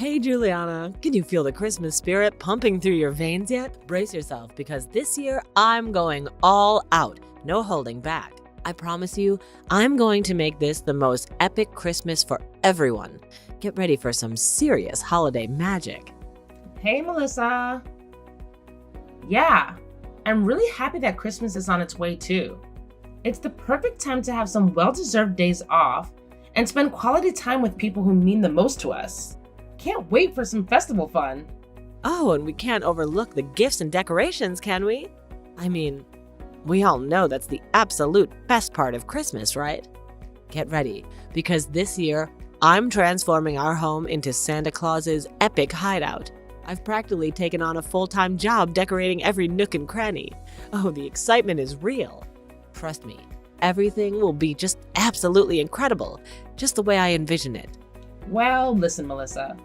Hey Juliana, can you feel the Christmas spirit pumping through your veins yet? Brace yourself because this year I'm going all out, no holding back. I promise you, I'm going to make this the most epic Christmas for everyone. Get ready for some serious holiday magic. Hey Melissa. Yeah, I'm really happy that Christmas is on its way too. It's the perfect time to have some well-deserved days off and spend quality time with people who mean the most to us. Can't wait for some festival fun. Oh, and we can't overlook the gifts and decorations, can we? I mean, we all know that's the absolute best part of Christmas, right? Get ready, because this year, I'm transforming our home into Santa Claus's epic hideout. I've practically taken on a full-time job decorating every nook and cranny. Oh, the excitement is real. Trust me, everything will be just absolutely incredible, just the way I envision it. Well, listen, Melissa.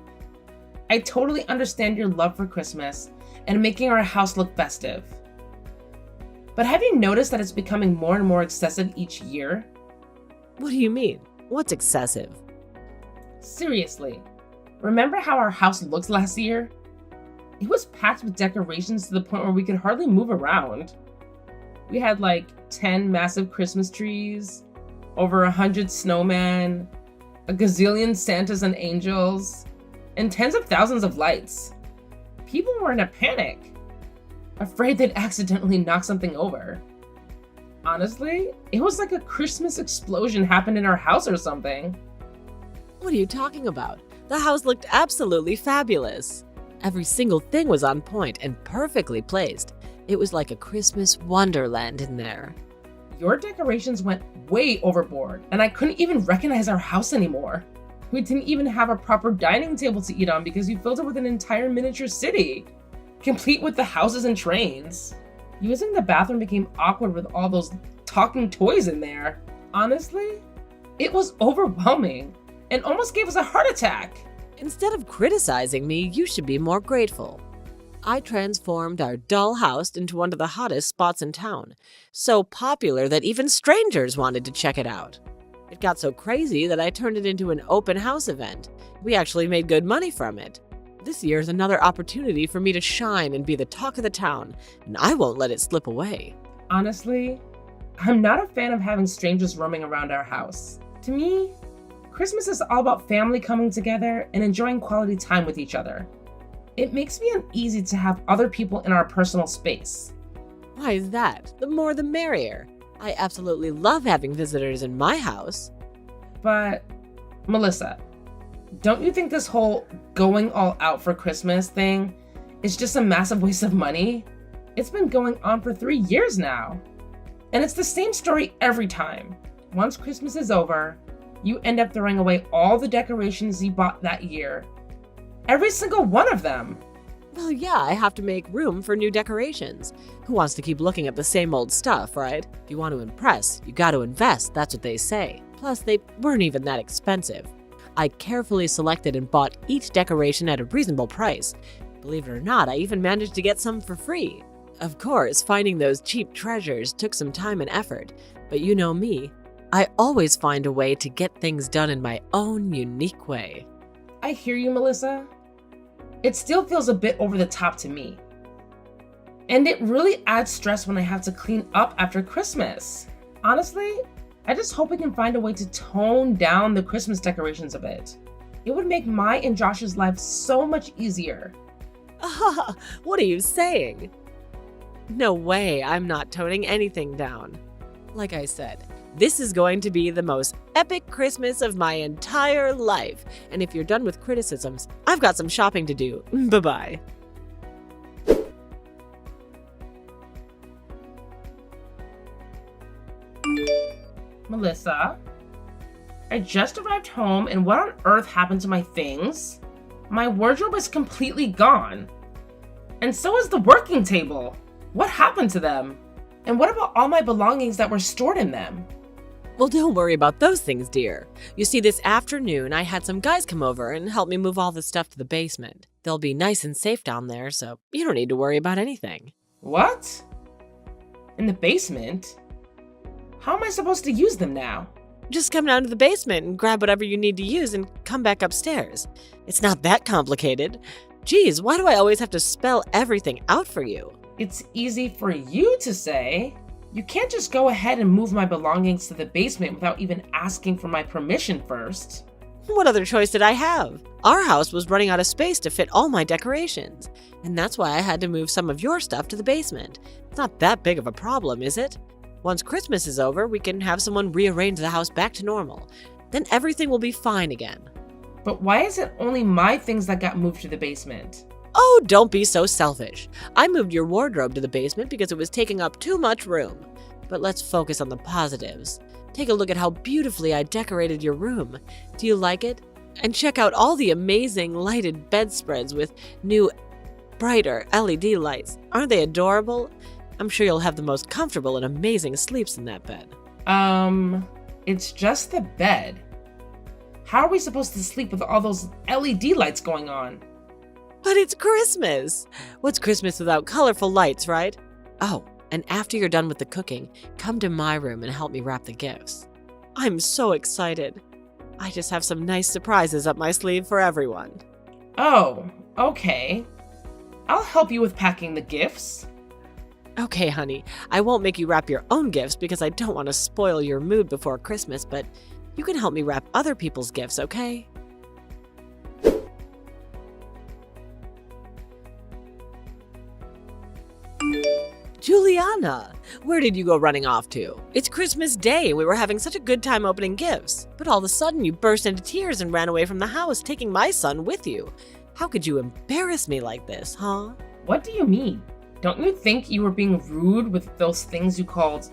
I totally understand your love for Christmas and making our house look festive. But have you noticed that it's becoming more and more excessive each year? What do you mean? What's excessive? Seriously, remember how our house looked last year? It was packed with decorations to the point where we could hardly move around. We had like 10 massive Christmas trees, over 100 snowmen, a gazillion Santas and angels, and tens of thousands of lights. People were in a panic, afraid they'd accidentally knock something over. Honestly, it was like a Christmas explosion happened in our house or something. What are you talking about? The house looked absolutely fabulous. Every single thing was on point and perfectly placed. It was like a Christmas wonderland in there. Your decorations went way overboard, and I couldn't even recognize our house anymore. We didn't even have a proper dining table to eat on because you filled it with an entire miniature city, complete with the houses and trains. Using the bathroom became awkward with all those talking toys in there. Honestly, it was overwhelming and almost gave us a heart attack. Instead of criticizing me, you should be more grateful. I transformed our dull house into one of the hottest spots in town, so popular that even strangers wanted to check it out. It got so crazy that I turned it into an open house event. We actually made good money from it. This year's another opportunity for me to shine and be the talk of the town, and I won't let it slip away. Honestly, I'm not a fan of having strangers roaming around our house. To me, Christmas is all about family coming together and enjoying quality time with each other. It makes me uneasy to have other people in our personal space. Why is that? The more the merrier. I absolutely love having visitors in my house. But, Melissa, don't you think this whole going all out for Christmas thing is just a massive waste of money? It's been going on for 3 years now. And it's the same story every time. Once Christmas is over, you end up throwing away all the decorations you bought that year. Every single one of them. Well, yeah, I have to make room for new decorations. Who wants to keep looking at the same old stuff, right? If you want to impress, you got to invest, that's what they say. Plus, they weren't even that expensive. I carefully selected and bought each decoration at a reasonable price. Believe it or not, I even managed to get some for free. Of course, finding those cheap treasures took some time and effort, but you know me, I always find a way to get things done in my own unique way. I hear you, Melissa. It still feels a bit over the top to me. And it really adds stress when I have to clean up after Christmas. Honestly, I just hope we can find a way to tone down the Christmas decorations a bit. It would make my and Josh's life so much easier. Ah, what are you saying? No way, I'm not toning anything down. Like I said, this is going to be the most epic Christmas of my entire life. And if you're done with criticisms, I've got some shopping to do. Bye-bye. Melissa, I just arrived home and what on earth happened to my things? My wardrobe is completely gone. And so is the working table. What happened to them? And what about all my belongings that were stored in them? Well, don't worry about those things, dear. You see, this afternoon, I had some guys come over and help me move all the stuff to the basement. They'll be nice and safe down there, so you don't need to worry about anything. What? In the basement? How am I supposed to use them now? Just come down to the basement and grab whatever you need to use and come back upstairs. It's not that complicated. Geez, why do I always have to spell everything out for you? It's easy for you to say. You can't just go ahead and move my belongings to the basement without even asking for my permission first. What other choice did I have? Our house was running out of space to fit all my decorations, and that's why I had to move some of your stuff to the basement. It's not that big of a problem, is it? Once Christmas is over, we can have someone rearrange the house back to normal. Then everything will be fine again. But why is it only my things that got moved to the basement? Oh, don't be so selfish. I moved your wardrobe to the basement because it was taking up too much room. But let's focus on the positives. Take a look at how beautifully I decorated your room. Do you like it? And check out all the amazing lighted bedspreads with new, brighter LED lights. Aren't they adorable? I'm sure you'll have the most comfortable and amazing sleeps in that bed. It's just the bed. How are we supposed to sleep with all those LED lights going on? But it's Christmas! What's Christmas without colorful lights, right? Oh, and after you're done with the cooking, come to my room and help me wrap the gifts. I'm so excited. I just have some nice surprises up my sleeve for everyone. Oh, okay. I'll help you with packing the gifts. Okay, honey, I won't make you wrap your own gifts because I don't want to spoil your mood before Christmas, but you can help me wrap other people's gifts, okay? Juliana, where did you go running off to? It's Christmas Day and we were having such a good time opening gifts, but all of a sudden you burst into tears and ran away from the house, taking my son with you. How could you embarrass me like this, huh? What do you mean? Don't you think you were being rude with those things you called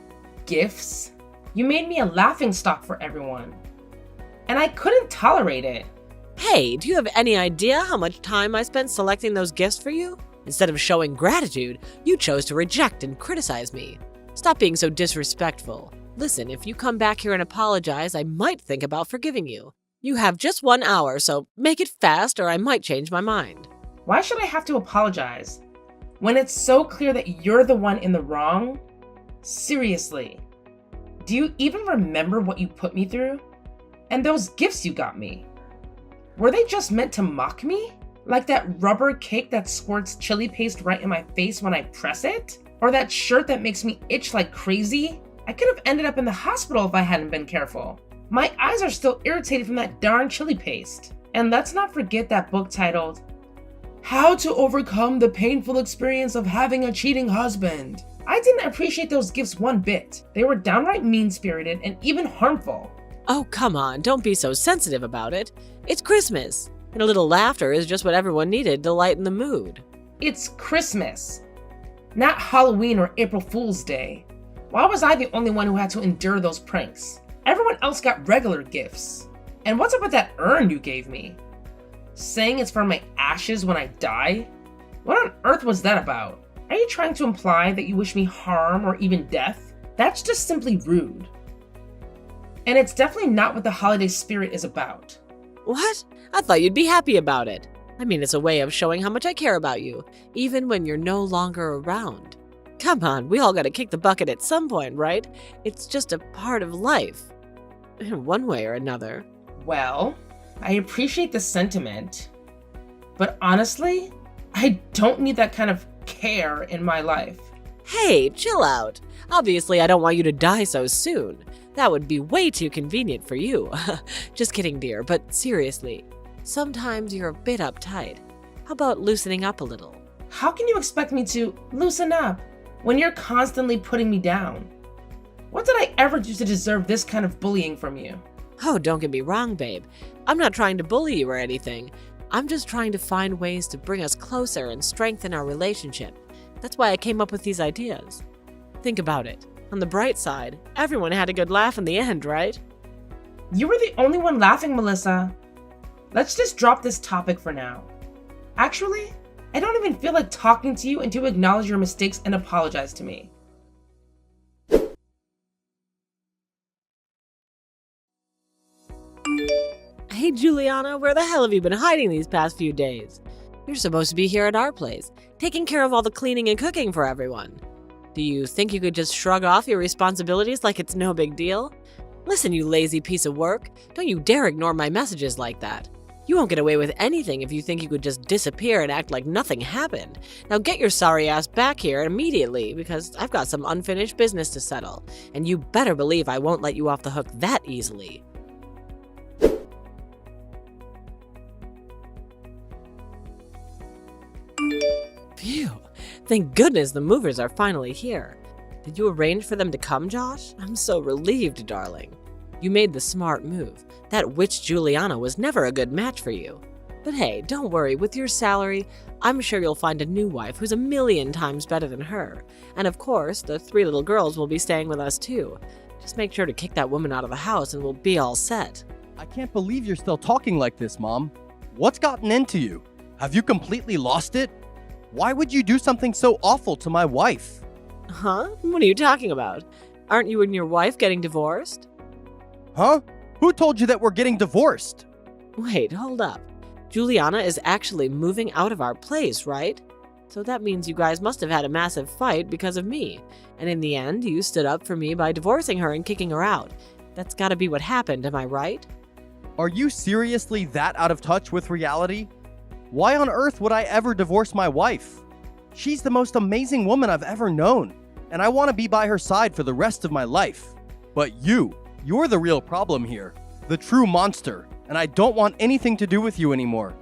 gifts? You made me a laughingstock for everyone, and I couldn't tolerate it. Hey, do you have any idea how much time I spent selecting those gifts for you? Instead of showing gratitude, you chose to reject and criticize me. Stop being so disrespectful. Listen, if you come back here and apologize, I might think about forgiving you. You have just 1 hour, so make it fast or I might change my mind. Why should I have to apologize when it's so clear that you're the one in the wrong? Seriously, do you even remember what you put me through? And those gifts you got me, were they just meant to mock me? Like that rubber cake that squirts chili paste right in my face when I press it? Or that shirt that makes me itch like crazy? I could have ended up in the hospital if I hadn't been careful. My eyes are still irritated from that darn chili paste. And let's not forget that book titled, How to Overcome the Painful Experience of Having a Cheating Husband. I didn't appreciate those gifts one bit. They were downright mean-spirited and even harmful. Oh, come on, don't be so sensitive about it. It's Christmas, and a little laughter is just what everyone needed to lighten the mood. It's Christmas, not Halloween or April Fool's Day. Why was I the only one who had to endure those pranks? Everyone else got regular gifts. And what's up with that urn you gave me? Saying it's for my ashes when I die? What on earth was that about? Are you trying to imply that you wish me harm or even death? That's just simply rude. And it's definitely not what the holiday spirit is about. What? I thought you'd be happy about it. I mean, it's a way of showing how much I care about you, even when you're no longer around. Come on, we all gotta kick the bucket at some point, right? It's just a part of life. In one way or another. Well, I appreciate the sentiment, but honestly, I don't need that kind of care in my life. Hey, chill out. Obviously, I don't want you to die so soon. That would be way too convenient for you. Just kidding, dear, but seriously, sometimes you're a bit uptight. How about loosening up a little? How can you expect me to loosen up when you're constantly putting me down? What did I ever do to deserve this kind of bullying from you? Oh, don't get me wrong, babe. I'm not trying to bully you or anything. I'm just trying to find ways to bring us closer and strengthen our relationship. That's why I came up with these ideas. Think about it. On the bright side, everyone had a good laugh in the end, right? You were the only one laughing, Melissa. Let's just drop this topic for now. Actually, I don't even feel like talking to you until you acknowledge your mistakes and apologize to me. Hey, Juliana, where the hell have you been hiding these past few days? You're supposed to be here at our place, taking care of all the cleaning and cooking for everyone. Do you think you could just shrug off your responsibilities like it's no big deal? Listen, you lazy piece of work. Don't you dare ignore my messages like that. You won't get away with anything if you think you could just disappear and act like nothing happened. Now get your sorry ass back here immediately, because I've got some unfinished business to settle, and you better believe I won't let you off the hook that easily. Phew. Thank goodness the movers are finally here. Did you arrange for them to come, Josh? I'm so relieved, darling. You made the smart move. That witch Juliana was never a good match for you. But hey, don't worry, with your salary, I'm sure you'll find a new wife who's 1,000,000 times better than her. And of course, the 3 little girls will be staying with us too. Just make sure to kick that woman out of the house and we'll be all set. I can't believe you're still talking like this, Mom. What's gotten into you? Have you completely lost it? Why would you do something so awful to my wife? Huh? What are you talking about? Aren't you and your wife getting divorced? Huh? Who told you that we're getting divorced? Wait, hold up. Juliana is actually moving out of our place, right? So that means you guys must have had a massive fight because of me. And in the end, you stood up for me by divorcing her and kicking her out. That's gotta be what happened, am I right? Are you seriously that out of touch with reality? Why on earth would I ever divorce my wife? She's the most amazing woman I've ever known, and I want to be by her side for the rest of my life. But you're the real problem here, the true monster, and I don't want anything to do with you anymore.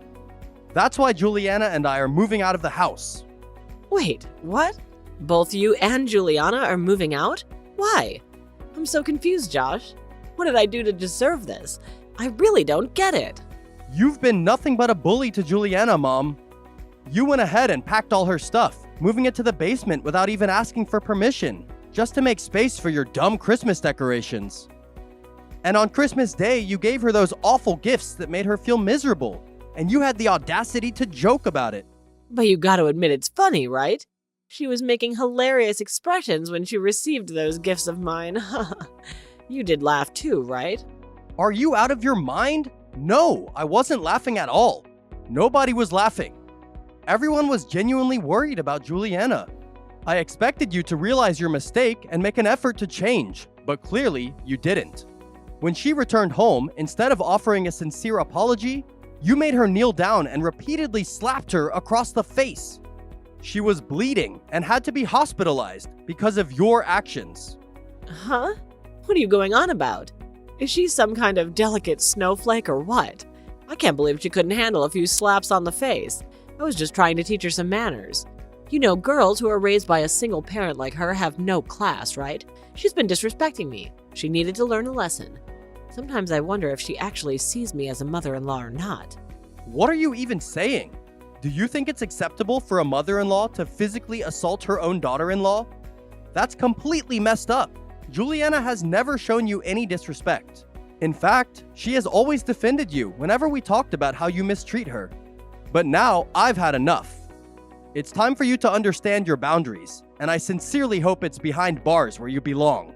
That's why Juliana and I are moving out of the house. Wait, what? Both you and Juliana are moving out? Why? I'm so confused, Josh. What did I do to deserve this? I really don't get it. You've been nothing but a bully to Juliana, Mom. You went ahead and packed all her stuff, moving it to the basement without even asking for permission, just to make space for your dumb Christmas decorations. And on Christmas Day, you gave her those awful gifts that made her feel miserable, and you had the audacity to joke about it. But you gotta admit it's funny, right? She was making hilarious expressions when she received those gifts of mine. You did laugh too, right? Are you out of your mind? No, I wasn't laughing at all. Nobody was laughing. Everyone was genuinely worried about Juliana. I expected you to realize your mistake and make an effort to change, but clearly you didn't. When she returned home, instead of offering a sincere apology, you made her kneel down and repeatedly slapped her across the face. She was bleeding and had to be hospitalized because of your actions. Huh? What are you going on about? Is she some kind of delicate snowflake or what? I can't believe she couldn't handle a few slaps on the face. I was just trying to teach her some manners. You know, girls who are raised by a single parent like her have no class, right? She's been disrespecting me. She needed to learn a lesson. Sometimes I wonder if she actually sees me as a mother-in-law or not. What are you even saying? Do you think it's acceptable for a mother-in-law to physically assault her own daughter-in-law? That's completely messed up. Juliana has never shown you any disrespect. In fact, she has always defended you whenever we talked about how you mistreat her. But now I've had enough. It's time for you to understand your boundaries, and I sincerely hope it's behind bars where you belong.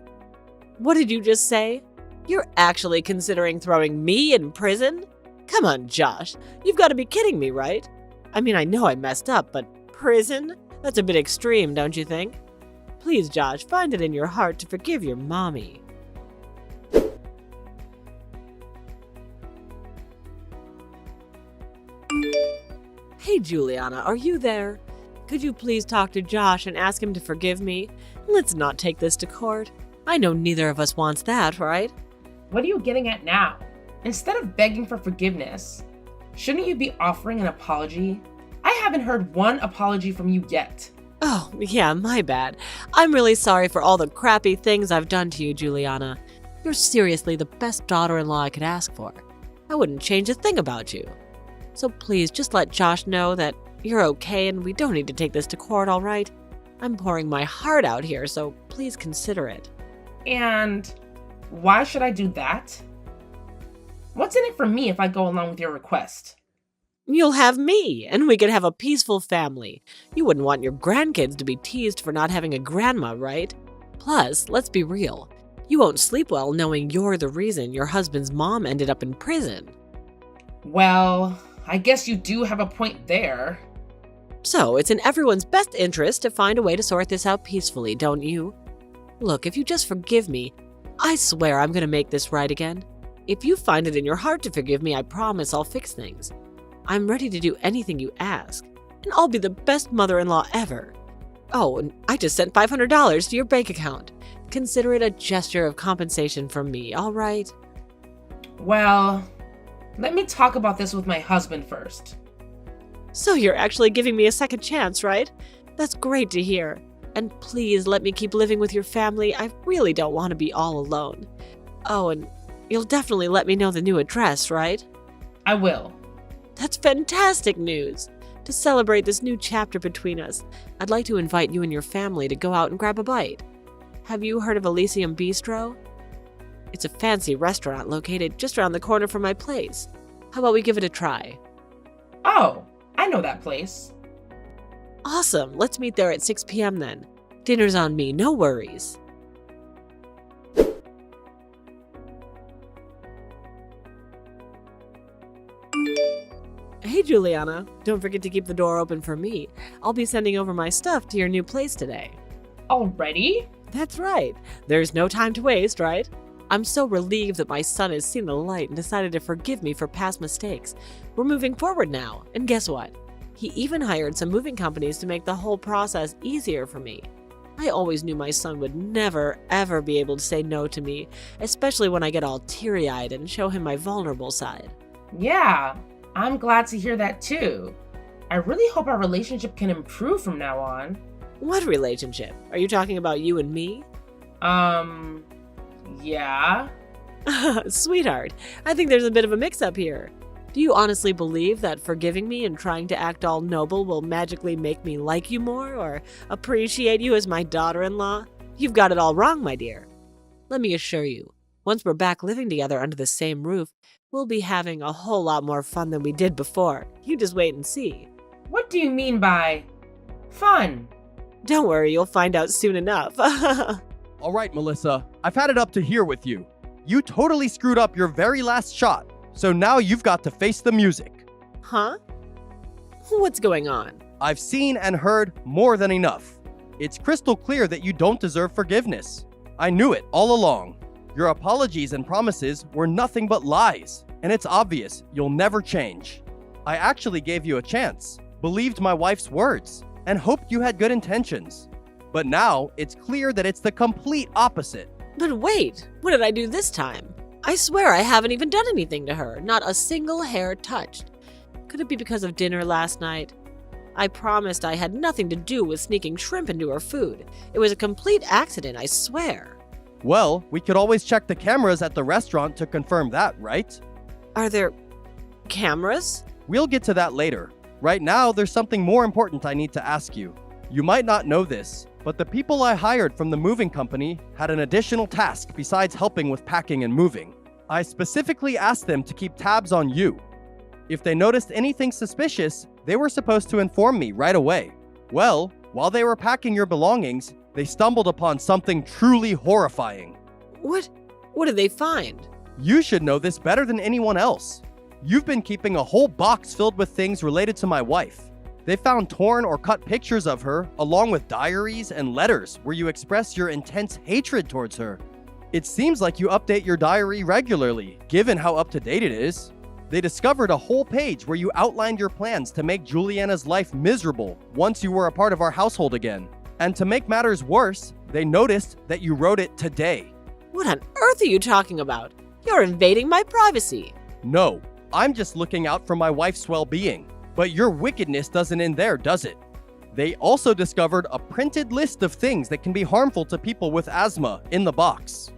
What did you just say? You're actually considering throwing me in prison? Come on, Josh. You've got to be kidding me, right? I mean, I know I messed up, but prison? That's a bit extreme, don't you think? Please, Josh, find it in your heart to forgive your mommy. Hey, Juliana, are you there? Could you please talk to Josh and ask him to forgive me? Let's not take this to court. I know neither of us wants that, right? What are you getting at now? Instead of begging for forgiveness, shouldn't you be offering an apology? I haven't heard one apology from you yet. Oh, yeah, my bad. I'm really sorry for all the crappy things I've done to you, Juliana. You're seriously the best daughter-in-law I could ask for. I wouldn't change a thing about you. So please just let Josh know that you're okay and we don't need to take this to court, all right? I'm pouring my heart out here, so please consider it. And why should I do that? What's in it for me if I go along with your request? You'll have me, and we could have a peaceful family. You wouldn't want your grandkids to be teased for not having a grandma, right? Plus, let's be real. You won't sleep well knowing you're the reason your husband's mom ended up in prison. Well, I guess you do have a point there. So, it's in everyone's best interest to find a way to sort this out peacefully, don't you? Look, if you just forgive me, I swear I'm gonna make this right again. If you find it in your heart to forgive me, I promise I'll fix things. I'm ready to do anything you ask, and I'll be the best mother-in-law ever. Oh, and I just sent $500 to your bank account. Consider it a gesture of compensation from me, all right? Well, let me talk about this with my husband first. So you're actually giving me a second chance, right? That's great to hear. And please let me keep living with your family. I really don't want to be all alone. Oh, and you'll definitely let me know the new address, right? I will. That's fantastic news. To celebrate this new chapter between us, I'd like to invite you and your family to go out and grab a bite. Have you heard of Elysium Bistro? It's a fancy restaurant located just around the corner from my place. How about we give it a try? Oh, I know that place. Awesome. Let's meet there at 6 p.m. then. Dinner's on me, no worries. Hey, Juliana. Don't forget to keep the door open for me. I'll be sending over my stuff to your new place today. Already? That's right. There's no time to waste, right? I'm so relieved that my son has seen the light and decided to forgive me for past mistakes. We're moving forward now, and guess what? He even hired some moving companies to make the whole process easier for me. I always knew my son would never, ever be able to say no to me, especially when I get all teary-eyed and show him my vulnerable side. Yeah, I'm glad to hear that too. I really hope our relationship can improve from now on. What relationship? Are you talking about you and me? Yeah. Sweetheart, I think there's a bit of a mix-up here. Do you honestly believe that forgiving me and trying to act all noble will magically make me like you more or appreciate you as my daughter-in-law? You've got it all wrong, my dear. Let me assure you, once we're back living together under the same roof, we'll be having a whole lot more fun than we did before. You just wait and see. What do you mean by fun? Don't worry, you'll find out soon enough. All right, Melissa, I've had it up to here with you. You totally screwed up your very last shot, so now you've got to face the music. Huh? What's going on? I've seen and heard more than enough. It's crystal clear that you don't deserve forgiveness. I knew it all along. Your apologies and promises were nothing but lies, and it's obvious you'll never change. I actually gave you a chance, believed my wife's words, and hoped you had good intentions. But now it's clear that it's the complete opposite. But wait, what did I do this time? I swear I haven't even done anything to her, not a single hair touched. Could it be because of dinner last night? I promised I had nothing to do with sneaking shrimp into her food. It was a complete accident, I swear. Well, we could always check the cameras at the restaurant to confirm that, right? Are there cameras? We'll get to that later. Right now, there's something more important I need to ask you. You might not know this, but the people I hired from the moving company had an additional task besides helping with packing and moving. I specifically asked them to keep tabs on you. If they noticed anything suspicious, they were supposed to inform me right away. Well, while they were packing your belongings, they stumbled upon something truly horrifying. What did they find? You should know this better than anyone else. You've been keeping a whole box filled with things related to my wife. They found torn or cut pictures of her, along with diaries and letters where you express your intense hatred towards her. It seems like you update your diary regularly, given how up-to-date it is. They discovered a whole page where you outlined your plans to make Juliana's life miserable once you were a part of our household again. And to make matters worse, they noticed that you wrote it today. What on earth are you talking about? You're invading my privacy. No, I'm just looking out for my wife's well-being. But your wickedness doesn't end there, does it? They also discovered a printed list of things that can be harmful to people with asthma in the box.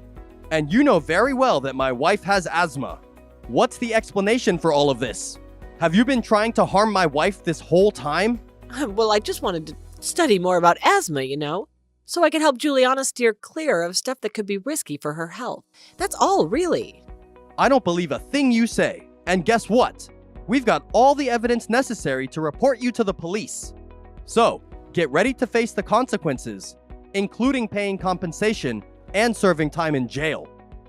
And you know very well that my wife has asthma. What's the explanation for all of this? Have you been trying to harm my wife this whole time? Well, I just wanted to study more about asthma, so I could help Juliana steer clear of stuff that could be risky for her health. That's all, really. I don't believe a thing you say. And guess what? We've got all the evidence necessary to report you to the police. So, get ready to face the consequences, including paying compensation and serving time in jail.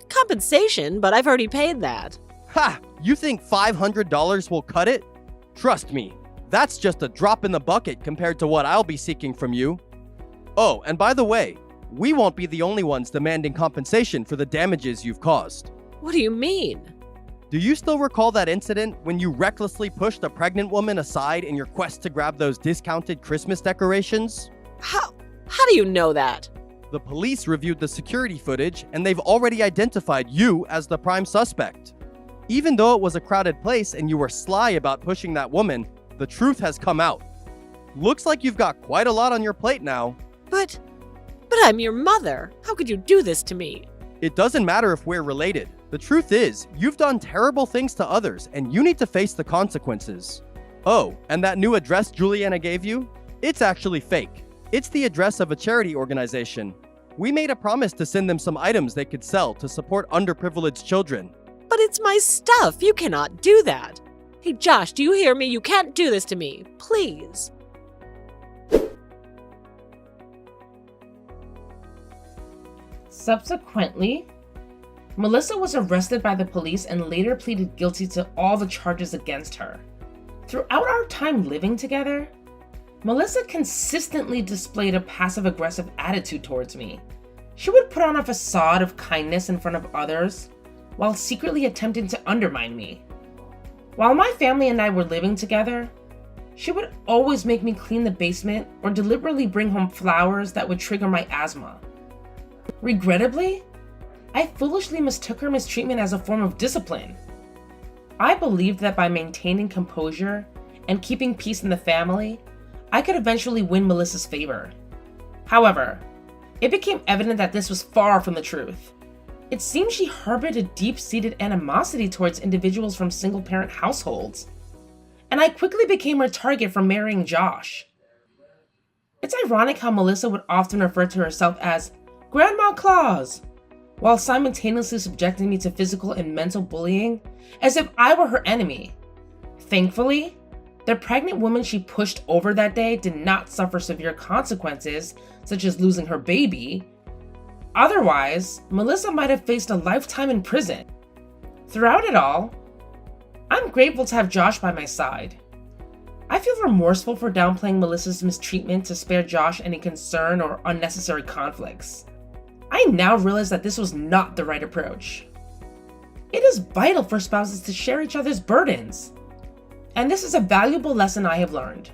Compensation? But I've already paid that. Ha! You think $500 will cut it? Trust me, that's just a drop in the bucket compared to what I'll be seeking from you. Oh, and by the way, we won't be the only ones demanding compensation for the damages you've caused. What do you mean? Do you still recall that incident when you recklessly pushed a pregnant woman aside in your quest to grab those discounted Christmas decorations? How do you know that? The police reviewed the security footage and they've already identified you as the prime suspect. Even though it was a crowded place and you were sly about pushing that woman, the truth has come out. Looks like you've got quite a lot on your plate now. But I'm your mother. How could you do this to me? It doesn't matter if we're related. The truth is, you've done terrible things to others and you need to face the consequences. Oh, and that new address Juliana gave you? It's actually fake. It's the address of a charity organization. We made a promise to send them some items they could sell to support underprivileged children. But it's my stuff. You cannot do that. Hey, Josh, do you hear me? You can't do this to me. Please. Subsequently, Melissa was arrested by the police and later pleaded guilty to all the charges against her. Throughout our time living together, Melissa consistently displayed a passive-aggressive attitude towards me. She would put on a facade of kindness in front of others, while secretly attempting to undermine me. While my family and I were living together, she would always make me clean the basement or deliberately bring home flowers that would trigger my asthma. Regrettably, I foolishly mistook her mistreatment as a form of discipline. I believed that by maintaining composure and keeping peace in the family, I could eventually win Melissa's favor. However, it became evident that this was far from the truth. It seemed she harbored a deep-seated animosity towards individuals from single-parent households, and I quickly became her target for marrying Josh. It's ironic how Melissa would often refer to herself as Grandma Claus, while simultaneously subjecting me to physical and mental bullying as if I were her enemy. Thankfully, the pregnant woman she pushed over that day did not suffer severe consequences, such as losing her baby. Otherwise, Melissa might have faced a lifetime in prison. Throughout it all, I'm grateful to have Josh by my side. I feel remorseful for downplaying Melissa's mistreatment to spare Josh any concern or unnecessary conflicts. I now realize that this was not the right approach. It is vital for spouses to share each other's burdens, and this is a valuable lesson I have learned.